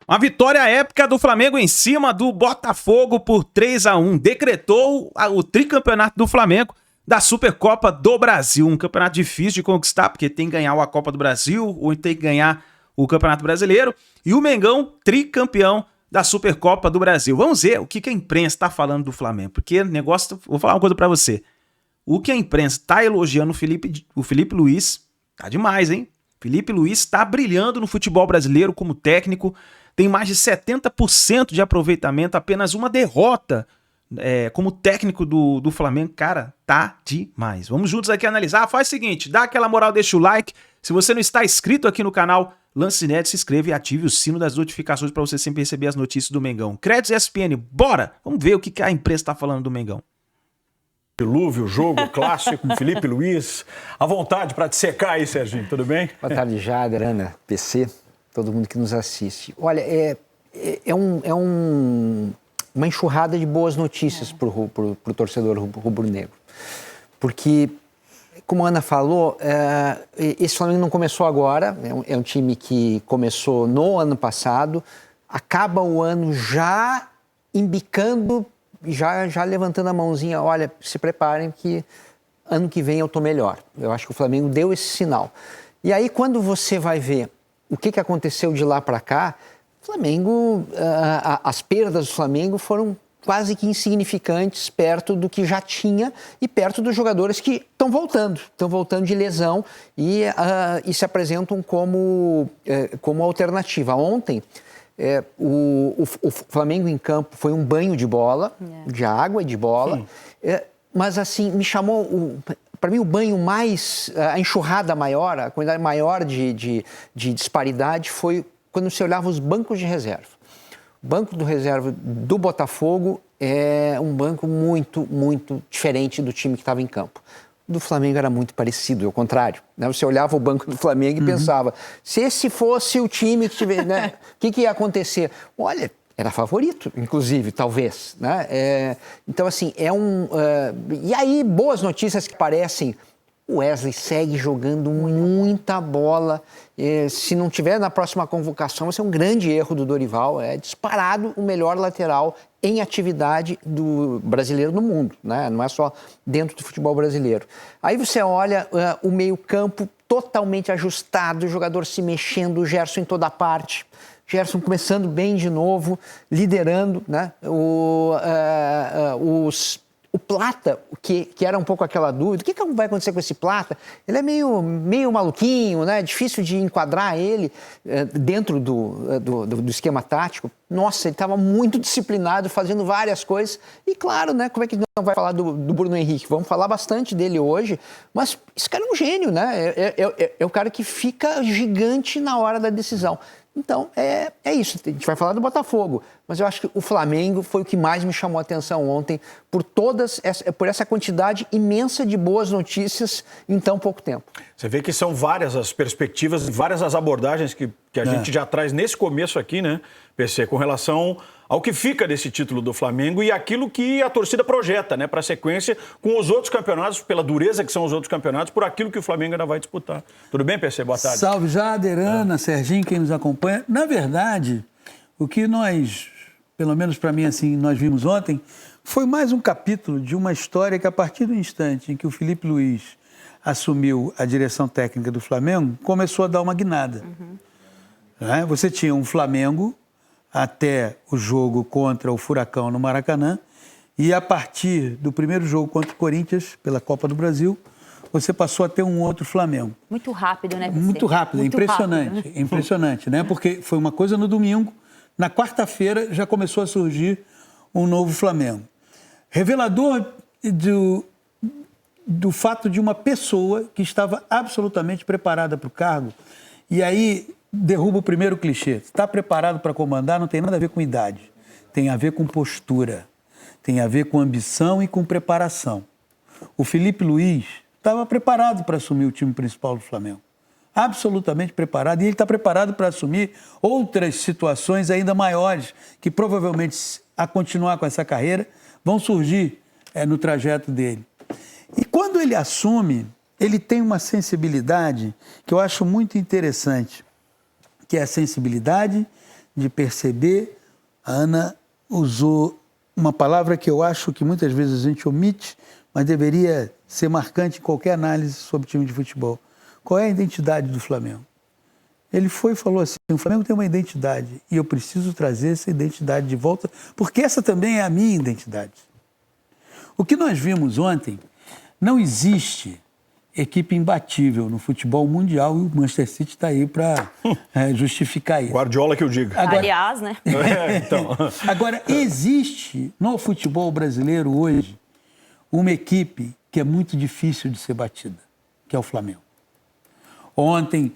Uma vitória épica do Flamengo em cima do Botafogo por 3-1. Decretou o tricampeonato do Flamengo da Supercopa do Brasil. Um campeonato difícil de conquistar, porque tem que ganhar a Copa do Brasil ou tem que ganhar o Campeonato Brasileiro. E o Mengão, tricampeão da Supercopa do Brasil. Vamos ver o que a imprensa está falando do Flamengo. Porque negócio... Vou falar uma coisa para você. O que a imprensa está elogiando o Felipe Luiz, tá demais, hein? Felipe Luiz está brilhando no futebol brasileiro como técnico. Tem mais de 70% de aproveitamento, apenas uma derrota como técnico do Flamengo. Cara, tá demais. Vamos juntos aqui analisar. Faz o seguinte, dá aquela moral, deixa o like. Se você não está inscrito aqui no canal Lance Nerd, se inscreva e ative o sino das notificações para você sempre receber as notícias do Mengão. Créditos ESPN, bora! Vamos ver o que a imprensa está falando do Mengão. Dilúvio, jogo clássico, Felipe Luiz. À vontade para te secar aí, Serginho, tudo bem? Boa tarde, Jader, Ana, PC, todo mundo que nos assiste. Olha, uma enxurrada de boas notícias para o torcedor rubro-negro. Porque, como a Ana falou, esse Flamengo não começou agora, é um time que começou no ano passado, acaba o ano já embicando, já levantando a mãozinha, olha, se preparem que ano que vem eu tô melhor. Eu acho que o Flamengo deu esse sinal. E aí, quando você vai ver o que aconteceu de lá para cá, Flamengo, as perdas do Flamengo foram quase que insignificantes perto do que já tinha e perto dos jogadores que estão voltando de lesão e se apresentam como alternativa. Ontem, o Flamengo em campo foi um banho de bola, de água e de bola, mas assim, me chamou, para mim o banho mais, a enxurrada maior, a quantidade maior de disparidade foi quando você olhava os bancos de reserva. O banco do reserva do Botafogo é um banco muito, muito diferente do time que estava em campo. Do Flamengo era muito parecido, ao contrário. Né? Você olhava o banco do Flamengo e pensava, se esse fosse o time que tivesse, né? O que ia acontecer? Olha, era favorito, inclusive, talvez. Né? Então, assim, e aí, boas notícias que parecem. O Wesley segue jogando muita bola. Se não tiver na próxima convocação, vai ser um grande erro do Dorival. É disparado o melhor lateral em atividade do brasileiro no mundo, né? Não é só dentro do futebol brasileiro. Aí você olha o meio-campo totalmente ajustado, o jogador se mexendo, o Gerson em toda parte. Gerson começando bem de novo, liderando, né? O Plata, que era um pouco aquela dúvida, o que vai acontecer com esse Plata? Ele é meio maluquinho, né? Difícil de enquadrar ele dentro do esquema tático. Nossa, ele estava muito disciplinado, fazendo várias coisas. E claro, né? Como é que não vai falar do Bruno Henrique? Vamos falar bastante dele hoje, mas esse cara é um gênio, né? É o cara que fica gigante na hora da decisão. Então, é isso. A gente vai falar do Botafogo, mas eu acho que o Flamengo foi o que mais me chamou a atenção ontem por essa quantidade imensa de boas notícias em tão pouco tempo. Você vê que são várias as perspectivas e várias as abordagens que a gente já traz nesse começo aqui, né, PC, com relação ao que fica desse título do Flamengo e aquilo que a torcida projeta, né, para a sequência com os outros campeonatos, pela dureza que são os outros campeonatos, por aquilo que o Flamengo ainda vai disputar. Tudo bem, PC? Boa tarde. Salve, Jader, Ana, Serginho, quem nos acompanha. Na verdade, o que nós, pelo menos para mim, assim, nós vimos ontem, foi mais um capítulo de uma história que, a partir do instante em que o Felipe Luiz assumiu a direção técnica do Flamengo, começou a dar uma guinada. Né? Você tinha um Flamengo até o jogo contra o Furacão no Maracanã, e a partir do primeiro jogo contra o Corinthians, pela Copa do Brasil, você passou a ter um outro Flamengo. Muito rápido, né, PC? Muito rápido, Muito impressionante. rápido. Impressionante, né? Porque foi uma coisa no domingo, na quarta-feira já começou a surgir um novo Flamengo. Revelador do fato de uma pessoa que estava absolutamente preparada para o cargo, e aí derruba o primeiro clichê. Está preparado para comandar, não tem nada a ver com idade. Tem a ver com postura. Tem a ver com ambição e com preparação. O Felipe Luiz estava preparado para assumir o time principal do Flamengo. Absolutamente preparado. E ele está preparado para assumir outras situações ainda maiores, que provavelmente, a continuar com essa carreira, vão surgir no trajeto dele. E quando ele assume, ele tem uma sensibilidade que eu acho muito interessante, que é a sensibilidade de perceber. A Ana usou uma palavra que eu acho que muitas vezes a gente omite, mas deveria ser marcante em qualquer análise sobre time de futebol. Qual é a identidade do Flamengo? Ele foi e falou assim, o Flamengo tem uma identidade e eu preciso trazer essa identidade de volta, porque essa também é a minha identidade. O que nós vimos ontem, não existe equipe imbatível no futebol mundial e o Manchester City está aí para justificar isso. Guardiola que eu diga. Agora, aliás, né? Então. Agora, existe no futebol brasileiro hoje uma equipe que é muito difícil de ser batida, que é o Flamengo. Ontem,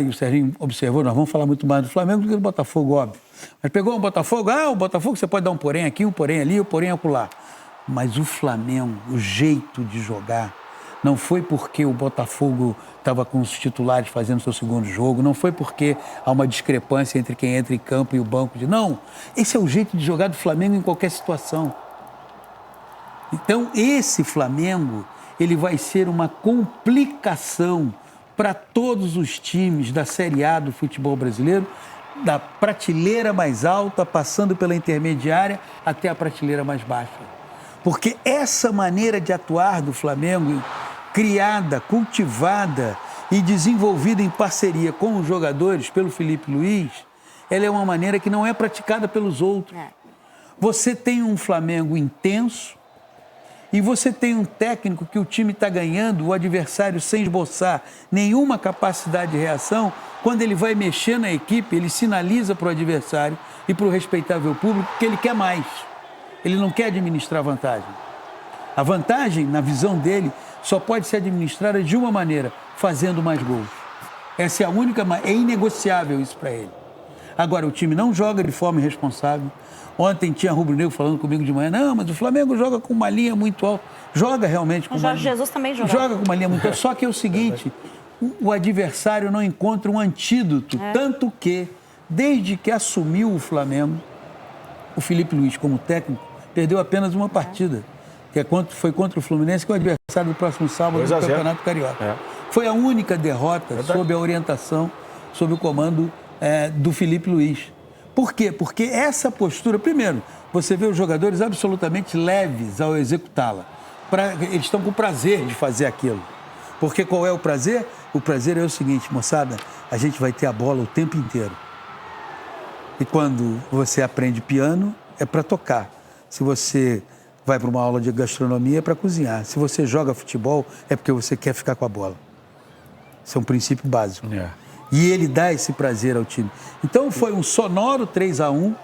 o Serginho observou, nós vamos falar muito mais do Flamengo do que do Botafogo, óbvio. Mas pegou o Botafogo, o Botafogo você pode dar um porém aqui, um porém ali, um porém acolá. Mas o Flamengo, o jeito de jogar, não foi porque o Botafogo estava com os titulares fazendo seu segundo jogo, não foi porque há uma discrepância entre quem entra em campo e o banco. Não, esse é o jeito de jogar do Flamengo em qualquer situação. Então, esse Flamengo, ele vai ser uma complicação para todos os times da Série A do futebol brasileiro, da prateleira mais alta, passando pela intermediária, até a prateleira mais baixa. Porque essa maneira de atuar do Flamengo, criada, cultivada e desenvolvida em parceria com os jogadores, pelo Felipe Luiz, ela é uma maneira que não é praticada pelos outros. Você tem um Flamengo intenso, e você tem um técnico que o time está ganhando, o adversário sem esboçar nenhuma capacidade de reação, quando ele vai mexer na equipe, ele sinaliza para o adversário e para o respeitável público que ele quer mais. Ele não quer administrar vantagem. A vantagem, na visão dele, só pode ser administrada de uma maneira, fazendo mais gols. Essa é a única, é inegociável isso para ele. Agora, o time não joga de forma irresponsável. Ontem tinha rubro-negro falando comigo de manhã, não, mas o Flamengo joga com uma linha muito alta. Joga realmente com uma linha. O Jorge Jesus também joga com uma linha muito alta. Só que é o seguinte, o adversário não encontra um antídoto, tanto que, desde que assumiu o Flamengo, o Felipe Luiz como técnico, perdeu apenas uma partida, que foi contra o Fluminense, que é o adversário do próximo sábado do Campeonato Carioca. Foi a única derrota sob a orientação, sob o comando do Felipe Luiz. Por quê? Porque essa postura, primeiro, você vê os jogadores absolutamente leves ao executá-la. Eles estão com prazer de fazer aquilo. Porque qual é o prazer? O prazer é o seguinte, moçada, a gente vai ter a bola o tempo inteiro. E quando você aprende piano, é para tocar. Se você vai para uma aula de gastronomia, é para cozinhar. Se você joga futebol, é porque você quer ficar com a bola. Isso é um princípio básico. E ele dá esse prazer ao time. Então foi um sonoro 3-1,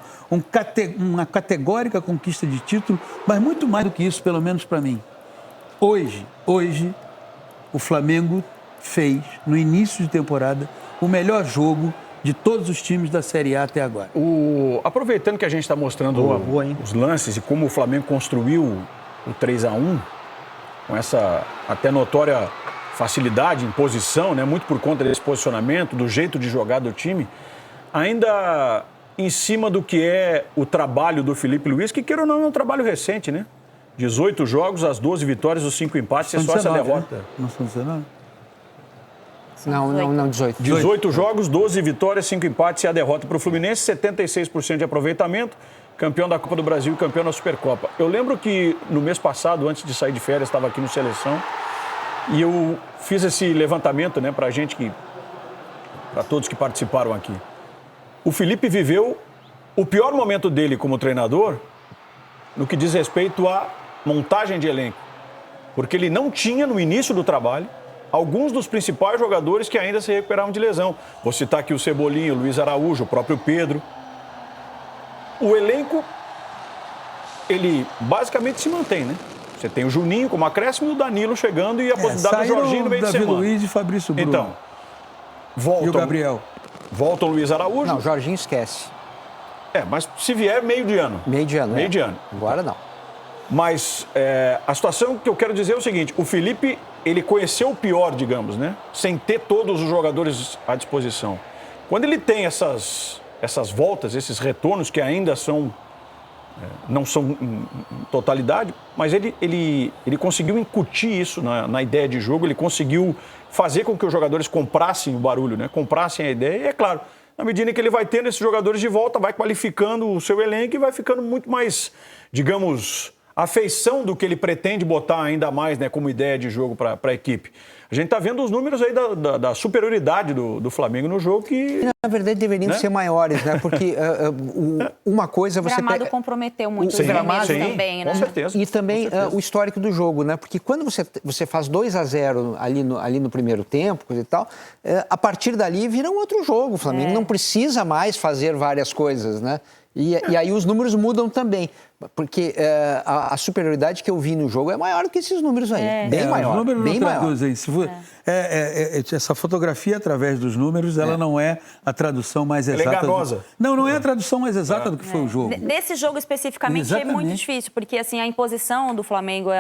uma categórica conquista de título, mas muito mais do que isso, pelo menos para mim. Hoje, o Flamengo fez, no início de temporada, o melhor jogo de todos os times da Série A até agora. Aproveitando que a gente está mostrando os lances e como o Flamengo construiu o 3-1, com essa até notória facilidade em posição, né? Muito por conta desse posicionamento, do jeito de jogar do time, ainda em cima do que é o trabalho do Felipe Luiz, que queira ou não é um trabalho recente, né? 18 jogos, as 12 vitórias, os 5 empates, é só essa derrota. Não são 19? Não, 18. 18 jogos, 12 vitórias, 5 empates e a derrota para o Fluminense, 76% de aproveitamento, campeão da Copa do Brasil e campeão da Supercopa. Eu lembro que no mês passado, antes de sair de férias, estava aqui no Seleção e eu fiz esse levantamento, né, para todos que participaram aqui. O Felipe viveu o pior momento dele como treinador no que diz respeito à montagem de elenco, porque ele não tinha no início do trabalho alguns dos principais jogadores que ainda se recuperavam de lesão. Vou citar aqui o Cebolinha, o Luiz Araújo, o próprio Pedro. O elenco, ele basicamente se mantém, né? Você tem o Juninho como acréscimo e o Danilo chegando e a possibilidade do Jorginho no meio de semana. Davi Luiz e Fabrício Bruno. Então, voltam. E o Gabriel. Voltam o Luiz Araújo. Não, o Jorginho esquece. Mas se vier, meio de ano. Meio de ano, Meio de ano. Agora não. Mas a situação que eu quero dizer é o seguinte, o Felipe, ele conheceu o pior, digamos, né? Sem ter todos os jogadores à disposição. Quando ele tem essas voltas, esses retornos que ainda são, não são em totalidade, mas ele conseguiu incutir isso na ideia de jogo, ele conseguiu fazer com que os jogadores comprassem o barulho, né? Comprassem a ideia e, é claro, na medida em que ele vai tendo esses jogadores de volta, vai qualificando o seu elenco e vai ficando muito mais, digamos, afeição do que ele pretende botar ainda mais, né, como ideia de jogo para a equipe. A gente está vendo os números aí da superioridade do Flamengo no jogo que... Na verdade, deveriam ser maiores, né? Porque uma coisa... O gramado comprometeu muito o gramado também, né? Com certeza. E também o histórico do jogo, né? Porque quando você faz 2-0 ali no primeiro tempo, coisa e tal, a partir dali vira um outro jogo. O Flamengo não precisa mais fazer várias coisas, né? E aí os números mudam também, porque a superioridade que eu vi no jogo é maior do que esses números aí, bem maior. Os números bem não maior. traduzem. Essa fotografia através dos números, ela não é a tradução mais exata. Ela é enganosa. Não é a tradução mais exata do que foi o jogo. Nesse jogo especificamente é muito difícil, porque assim, a imposição do Flamengo,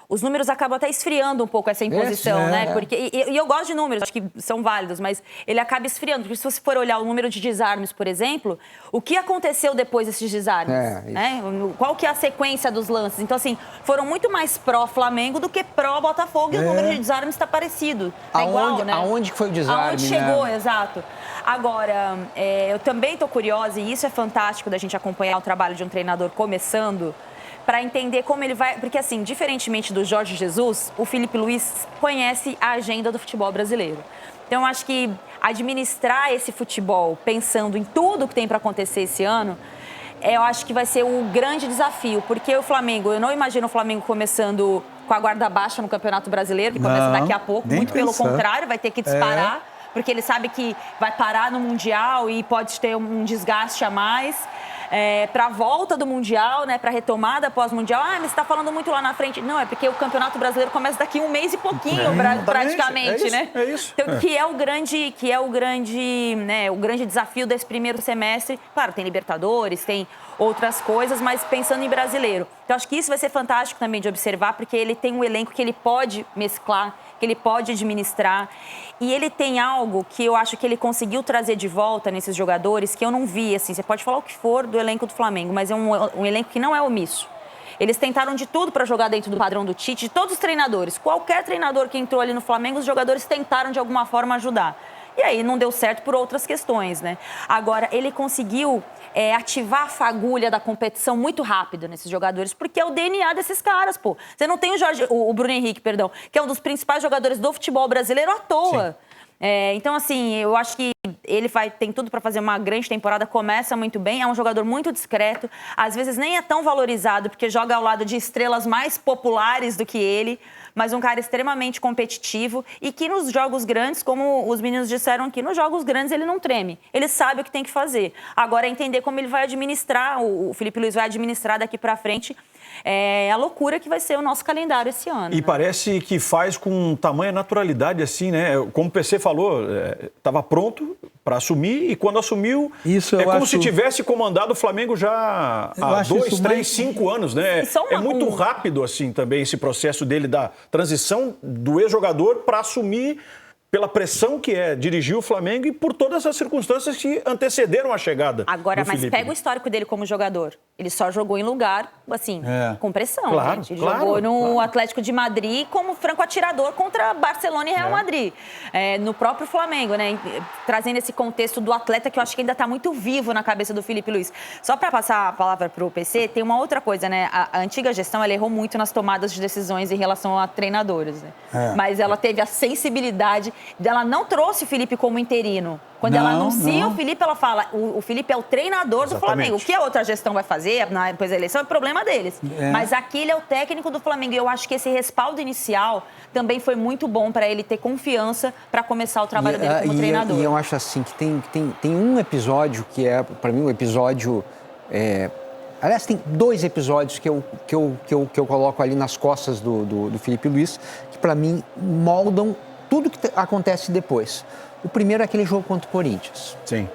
os números acabam até esfriando um pouco essa imposição, né? Porque, e eu gosto de números, acho que são válidos, mas ele acaba esfriando. Porque se você for olhar o número de desarmes, por exemplo, o que aconteceu depois desses desarmes? Né? Qual que é a sequência dos lances? Então, assim, foram muito mais pró-Flamengo do que pró-Botafogo e o número de desarmes está parecido. Igual, né? Aonde que foi o desarme? Aonde chegou, exato. Agora, eu também estou curiosa, e isso é fantástico da gente acompanhar o trabalho de um treinador começando, para entender como ele vai... Porque, assim, diferentemente do Jorge Jesus, o Felipe Luiz conhece a agenda do futebol brasileiro. Então, eu acho que administrar esse futebol, pensando em tudo que tem para acontecer esse ano, eu acho que vai ser o grande desafio. Porque o Flamengo, eu não imagino o Flamengo começando com a guarda baixa no Campeonato Brasileiro, que começa daqui a pouco. Muito pelo contrário, vai ter que disparar, porque ele sabe que vai parar no Mundial e pode ter um desgaste a mais. Para a volta do Mundial, né, para a retomada pós-Mundial. Mas você está falando muito lá na frente. Não, é porque o Campeonato Brasileiro começa daqui um mês e pouquinho, praticamente, né? É isso. Então, que é o grande desafio desse primeiro semestre. Claro, tem Libertadores, tem outras coisas, mas pensando em brasileiro. Então, acho que isso vai ser fantástico também de observar, porque ele tem um elenco que ele pode mesclar, que ele pode administrar. E ele tem algo que eu acho que ele conseguiu trazer de volta nesses jogadores, que eu não vi, assim, você pode falar o que for do elenco do Flamengo, mas é um elenco que não é omisso. Eles tentaram de tudo para jogar dentro do padrão do Tite, de todos os treinadores. Qualquer treinador que entrou ali no Flamengo, os jogadores tentaram de alguma forma ajudar. E aí não deu certo por outras questões, né? Agora, ele conseguiu ativar a fagulha da competição muito rápido nesses jogadores, porque é o DNA desses caras, pô. Você não tem o Bruno Henrique, perdão, que é um dos principais jogadores do futebol brasileiro à toa. Então, assim, eu acho que ele tem tudo para fazer uma grande temporada, começa muito bem, é um jogador muito discreto, às vezes nem é tão valorizado, porque joga ao lado de estrelas mais populares do que ele, mas um cara extremamente competitivo e que nos jogos grandes, como os meninos disseram aqui, nos jogos grandes ele não treme. Ele sabe o que tem que fazer. Agora é entender como ele vai administrar, o Felipe Luiz vai administrar daqui para frente a loucura que vai ser o nosso calendário esse ano. E parece que faz com tamanha naturalidade, assim, né? Como o PC falou, estava pronto para assumir e quando assumiu, isso como se tivesse comandado o Flamengo já há 2, 3, 5 anos, né? É muito rápido, assim, também esse processo dele da transição do ex-jogador para assumir pela pressão que dirigir o Flamengo e por todas as circunstâncias que antecederam a chegada Agora, do mas Felipe. pega o histórico dele como jogador. Ele só jogou em lugar, assim, com pressão. Claro, gente. Ele jogou no Atlético de Madrid como franco atirador contra Barcelona e Real Madrid. No próprio Flamengo, né? Trazendo esse contexto do atleta que eu acho que ainda está muito vivo na cabeça do Felipe Luiz. Só para passar a palavra para o PC, tem uma outra coisa, né? A antiga gestão, ela errou muito nas tomadas de decisões em relação a treinadores, né? Mas ela teve a sensibilidade, ela não trouxe o Felipe como interino. Quando ela anuncia o Felipe, ela fala, o Felipe é o treinador do Flamengo. O que a outra gestão vai fazer depois da eleição é problema deles. Mas aqui ele é o técnico do Flamengo. E eu acho que esse respaldo inicial também foi muito bom para ele ter confiança para começar o trabalho dele como treinador. E eu acho assim que tem um episódio que é, para mim, um episódio... Aliás, tem 2 episódios que eu coloco ali nas costas do Felipe Luiz, que para mim moldam tudo que acontece depois. O primeiro é aquele jogo contra o Corinthians. Sim.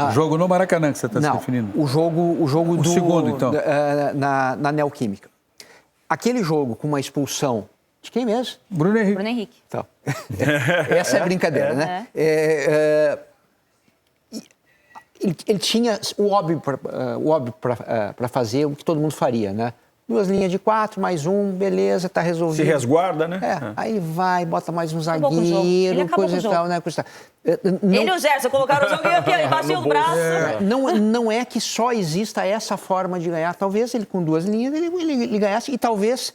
O jogo no Maracanã que você está se referindo. O jogo do segundo, então. Na Neoquímica. Aquele jogo com uma expulsão de quem mesmo? Bruno Henrique. Bruno Henrique. Então, essa é a brincadeira, né? Ele tinha o óbvio para fazer o que todo mundo faria, né? 2 linhas de 4, mais um, beleza, tá resolvido. Se resguarda, né? Aí vai, bota mais um Acabou com o jogo. Ele zagueiro, acabou coisa com e o tal, jogo. né? Coisa e tal. Ele e o Gerson colocaram o joguinho aqui, embaixo do braço. Não é que só exista essa forma de ganhar. Talvez ele com 2 linhas ele ganhasse, e talvez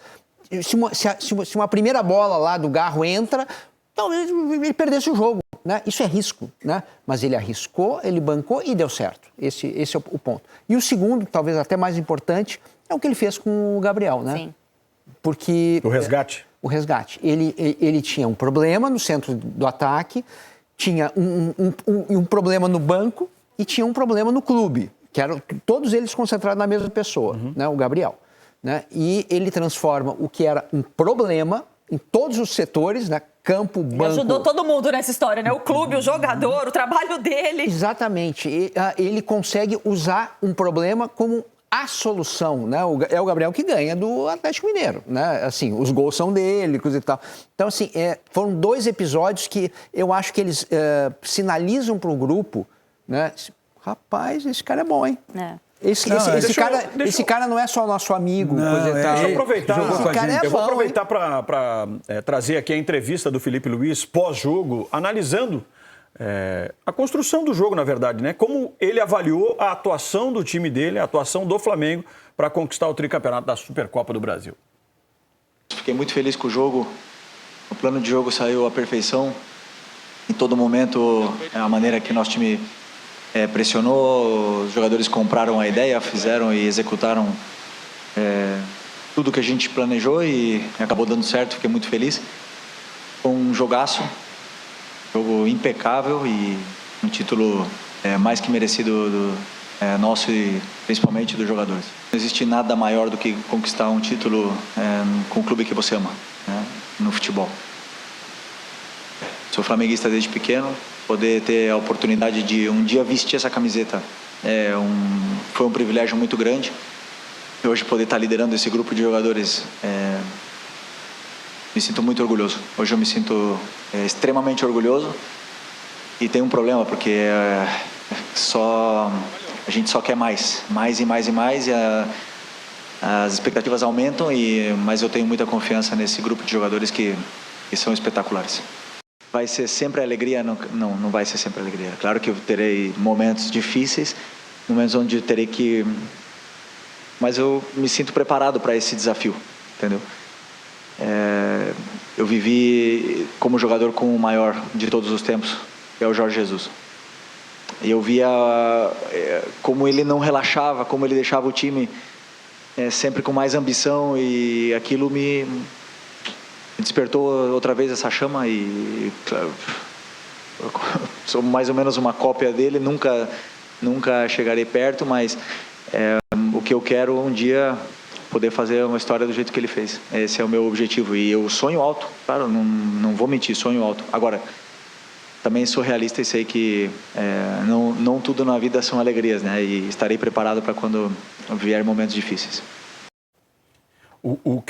se uma primeira bola lá do Garro entra, talvez ele perdesse o jogo, né? Isso é risco, né? Mas ele arriscou, ele bancou e deu certo. Esse é o ponto. E o segundo, talvez até mais importante, é o que ele fez com o Gabriel, né? Sim. Porque O resgate. o resgate. Ele tinha um problema no centro do ataque, tinha um problema no banco e tinha um problema no clube, que eram todos eles concentrados na mesma pessoa, né? O Gabriel. Né? E ele transforma o que era um problema em todos os setores, né? Campo, banco... Ele ajudou todo mundo nessa história, né? O clube, o jogador, o trabalho dele. Exatamente. Ele consegue usar um problema como a solução, né? É o Gabriel que ganha do Atlético Mineiro, né? Assim, os gols são dele, coisa e tal. Então, assim, foram 2 episódios que eu acho que eles sinalizam para o grupo, né? Rapaz, esse cara é bom, hein? Esse cara não é só nosso amigo, coisa e tal. Deixa eu aproveitar. Esse cara é Eu vou bom, aproveitar para trazer aqui a entrevista do Felipe Luiz pós-jogo, analisando a construção do jogo, na verdade, né? Como ele avaliou a atuação do time dele, a atuação do Flamengo para conquistar o tricampeonato da Supercopa do Brasil. Fiquei muito feliz com o jogo. O plano de jogo saiu à perfeição. Em todo momento, a maneira que nosso time pressionou, os jogadores compraram a ideia, fizeram e executaram tudo que a gente planejou e acabou dando certo, fiquei muito feliz. Foi um jogaço, jogo impecável e um título mais que merecido nosso e principalmente dos jogadores. Não existe nada maior do que conquistar um título com o clube que você ama, né, no futebol. Sou flamenguista desde pequeno. Poder ter a oportunidade de um dia vestir essa camiseta foi um privilégio muito grande. E hoje poder estar liderando esse grupo de jogadores, me sinto muito orgulhoso. Hoje eu me sinto extremamente orgulhoso e tem um problema porque a gente só quer mais e mais e mais, e as expectativas aumentam, mas eu tenho muita confiança nesse grupo de jogadores que são espetaculares. Vai ser sempre alegria? Não vai ser sempre alegria. Claro que eu terei momentos difíceis, momentos onde eu terei que... Mas eu me sinto preparado para esse desafio, entendeu? Eu vivi como jogador com o maior de todos os tempos, que é o Jorge Jesus. E eu via como ele não relaxava, como ele deixava o time sempre com mais ambição, e aquilo me despertou outra vez essa chama. E claro, sou mais ou menos uma cópia dele, nunca chegarei perto, mas o que eu quero um dia poder fazer uma história do jeito que ele fez. Esse é o meu objetivo e eu sonho alto, claro, não vou mentir, sonho alto. Agora, também sou realista e sei que não tudo na vida são alegrias, né? E estarei preparado para quando vier momentos difíceis. O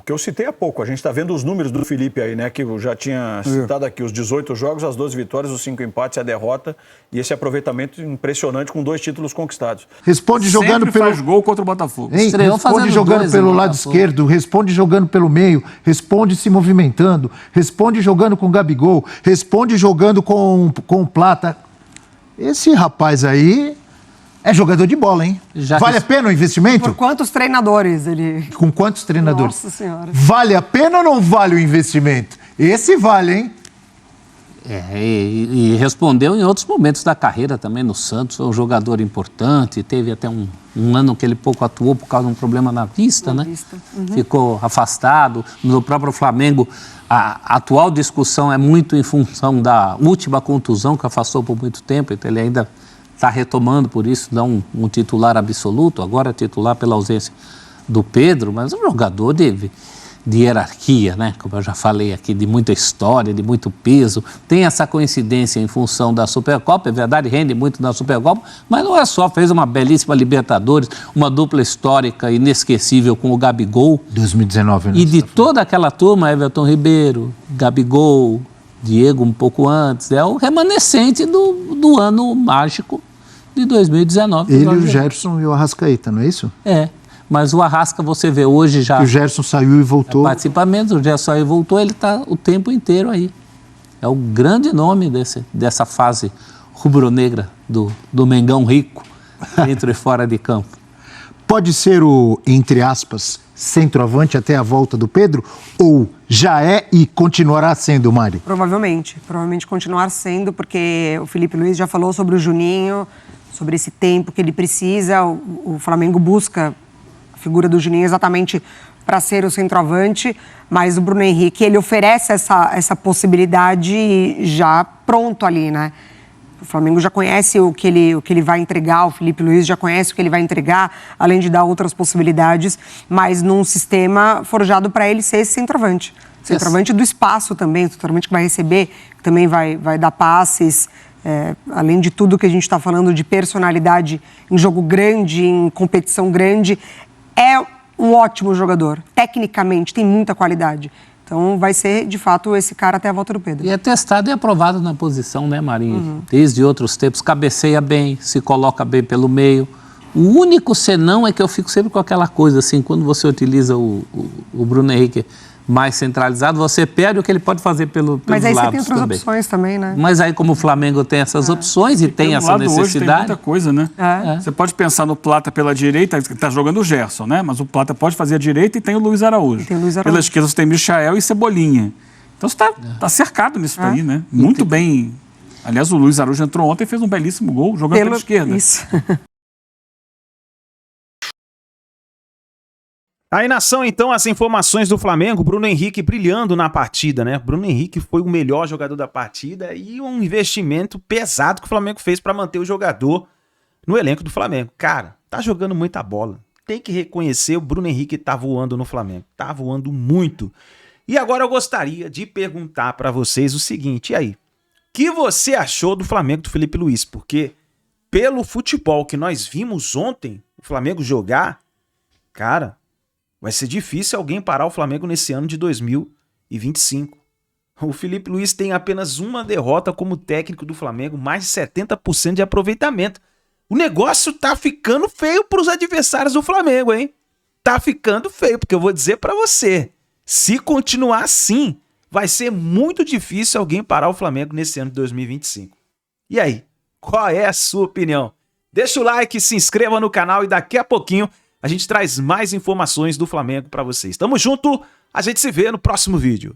que eu citei há pouco, a gente está vendo os números do Felipe aí, né? Que eu já tinha citado aqui, os 18 jogos, as 12 vitórias, os 5 empates, a derrota e esse aproveitamento impressionante com 2 títulos conquistados. Responde jogando Sempre faz gol contra o Botafogo. Responde jogando pelo lado esquerdo, responde jogando pelo meio, responde se movimentando, responde jogando com o Gabigol, responde jogando com o Plata. Esse rapaz aí é jogador de bola, hein? Vale a pena o investimento? Por quantos treinadores ele... Com quantos treinadores? Nossa Senhora. Vale a pena ou não vale o investimento? Esse vale, hein? E respondeu em outros momentos da carreira também no Santos. Foi um jogador importante. Teve até um ano que ele pouco atuou por causa de um problema na vista, né? Ficou afastado. No próprio Flamengo, a atual discussão é muito em função da última contusão que afastou por muito tempo. Então ele ainda está retomando, por isso, não um titular absoluto, agora titular pela ausência do Pedro, mas um jogador de hierarquia, né? Como eu já falei aqui, de muita história, de muito peso. Tem essa coincidência em função da Supercopa, é verdade, rende muito na Supercopa, mas não é só, fez uma belíssima Libertadores, uma dupla histórica inesquecível com o Gabigol. 2019, né? E de toda aquela turma, Everton Ribeiro, Gabigol, Diego um pouco antes, é o remanescente do ano mágico de 2019. Ele, o Gerson e o Arrascaeta, não é isso? Mas o Arrasca, você vê hoje já... O Gerson saiu e voltou. Participa menos, o Gerson saiu e voltou, ele está o tempo inteiro aí. É o grande nome dessa fase rubro-negra do Mengão rico, dentro e fora de campo. Pode ser o, entre aspas, centroavante até a volta do Pedro? Ou já é e continuará sendo, Mari? Provavelmente continuar sendo, porque o Felipe Luiz já falou sobre o Juninho, sobre esse tempo que ele precisa. O Flamengo busca a figura do Juninho exatamente para ser o centroavante, mas o Bruno Henrique, ele oferece essa possibilidade já pronto ali, né? O Flamengo já conhece o que ele vai entregar, o Felipe Luiz já conhece o que ele vai entregar, além de dar outras possibilidades, mas num sistema forjado para ele ser esse centroavante. Centroavante do espaço também, centroavante que vai receber, que também vai dar passes, além de tudo que a gente está falando de personalidade em jogo grande, em competição grande, é um ótimo jogador, tecnicamente, tem muita qualidade. Então, vai ser, de fato, esse cara até a volta do Pedro. E é testado e aprovado na posição, né, Marinho? Desde outros tempos, cabeceia bem, se coloca bem pelo meio. O único senão é que eu fico sempre com aquela coisa, assim, quando você utiliza o Bruno Henrique mais centralizado, você perde o que ele pode fazer pelos lados também. Mas aí você tem outras opções também, né? Mas aí, como o Flamengo tem essas opções e tem essa necessidade... Hoje tem muita coisa, né? Você pode pensar no Plata pela direita, que está jogando o Gerson, né? Mas o Plata pode fazer a direita e tem o Luiz Araújo. Pela esquerda você tem Michael e Cebolinha. Então você está cercado nisso daí, né? Muito bem. Aliás, o Luiz Araújo entrou ontem e fez um belíssimo gol jogando pela esquerda. Isso. Aí, nação, então, as informações do Flamengo, Bruno Henrique brilhando na partida, né? Bruno Henrique foi o melhor jogador da partida e um investimento pesado que o Flamengo fez para manter o jogador no elenco do Flamengo. Cara, tá jogando muita bola. Tem que reconhecer, o Bruno Henrique tá voando no Flamengo. Tá voando muito. E agora eu gostaria de perguntar para vocês o seguinte, e aí? O que você achou do Flamengo do Felipe Luiz? Porque pelo futebol que nós vimos ontem, o Flamengo jogar, cara... vai ser difícil alguém parar o Flamengo nesse ano de 2025. O Felipe Luiz tem apenas uma derrota como técnico do Flamengo, mais de 70% de aproveitamento. O negócio tá ficando feio para os adversários do Flamengo, hein? Tá ficando feio, porque eu vou dizer para você, se continuar assim, vai ser muito difícil alguém parar o Flamengo nesse ano de 2025. E aí, qual é a sua opinião? Deixa o like, se inscreva no canal e daqui a pouquinho a gente traz mais informações do Flamengo para vocês. Tamo junto, a gente se vê no próximo vídeo.